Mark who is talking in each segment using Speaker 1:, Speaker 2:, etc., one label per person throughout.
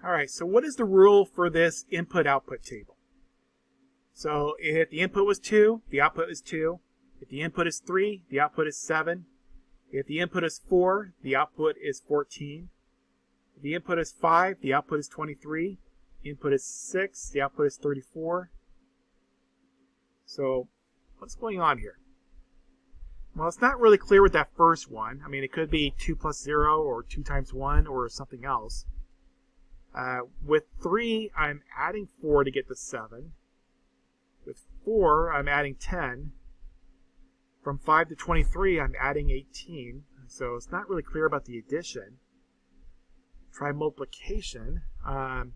Speaker 1: All right, so what is the rule for this input-output table? So if the input was 2, the output is 2. If the input is 3, the output is 7. If the input is 4, the output is 14. If the input is 5, the output is 23. Input is 6, the output is 34. So what's going on here? Well, it's not really clear with that first one. I mean, it could be 2 plus 0 or 2 times 1 or something else. With 3, I'm adding 4 to get the 7. With 4, I'm adding 10. From 5 to 23, I'm adding 18. So it's not really clear about the addition. Try multiplication. Not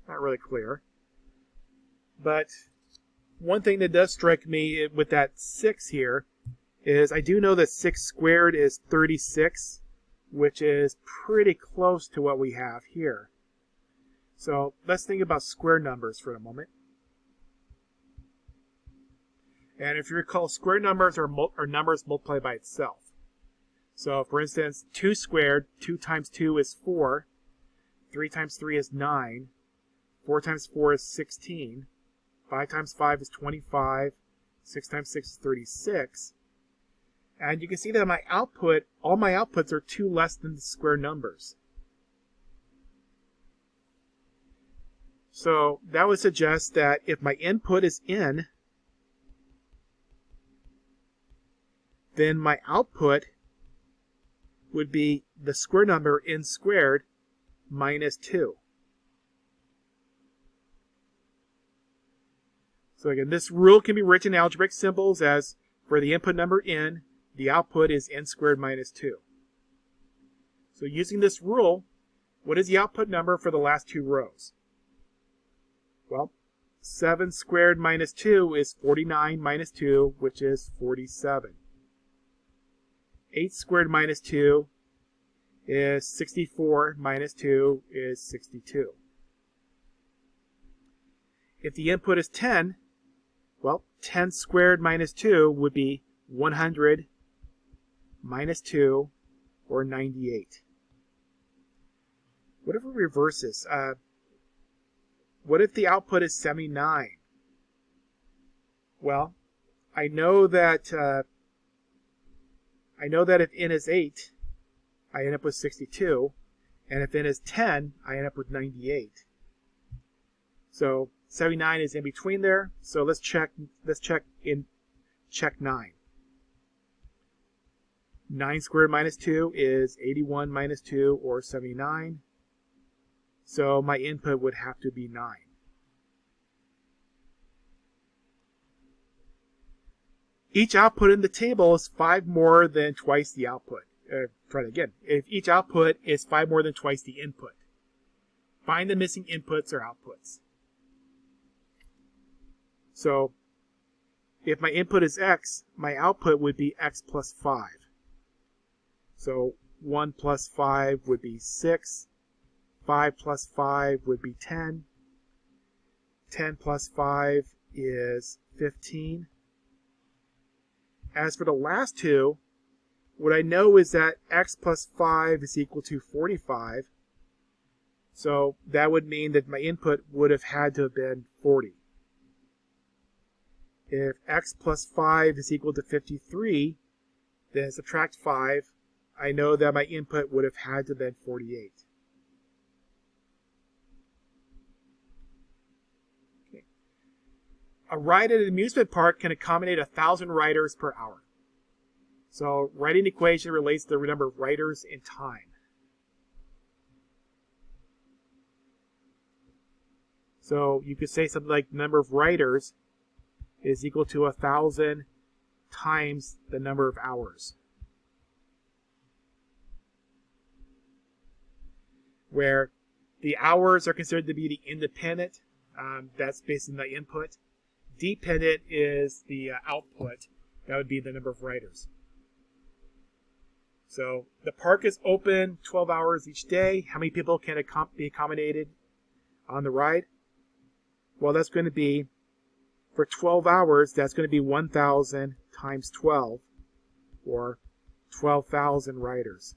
Speaker 1: really clear. But one thing that does strike me with that 6 here is I do know that 6 squared is 36, which is pretty close to what we have here. So let's think about square numbers for a moment. And if you recall, square numbers are numbers multiplied by itself. So for instance, 2 squared, 2 times 2 is 4, 3 times 3 is 9, 4 times 4 is 16, 5 times 5 is 25, 6 times 6 is 36. And you can see that my output, all my outputs are 2 less than the square numbers. So that would suggest that if my input is n, then my output would be the square number n squared minus 2. So again, this rule can be written in algebraic symbols as for the input number n, the output is n squared minus 2. So using this rule, what is the output number for the last 2 rows? Well, 7 squared minus 2 is 49 minus 2, which is 47. 8 squared minus 2 is 64 minus 2 is 62. If the input is 10, well, 10 squared minus 2 would be 100 minus 2, or 98. What if we reverse this? What if the output is 79? Well, I know that if n is 8, I end up with 62, and if n is 10, I end up with 98. So 79 is in between there. So let's check 9. 9 squared minus 2 is 81 minus 2, or 79. So my input would have to be 9. Each output in the table is 5 more than twice the output. Try it again. If each output is 5 more than twice the input, find the missing inputs or outputs. So if my input is x, my output would be x plus 5. So 1 plus 5 would be 6. 5 plus 5 would be 10. 10 plus 5 is 15. As for the last two, what I know is that x plus 5 is equal to 45. So that would mean that my input would have had to have been 40. If x plus 5 is equal to 53, then subtract 5. I know that my input would have had to have been 48. Okay. A ride at an amusement park can accommodate 1,000 riders per hour. So writing the equation relates to the number of riders in time. So you could say something like the number of riders is equal to 1,000 times the number of hours. Where the hours are considered to be the independent, that's based on the input. Dependent is the output, that would be the number of riders. So the park is open 12 hours each day. How many people can be accommodated on the ride? Well, that's going to be, for 12 hours, that's going to be 1,000 times 12, or 12,000 riders.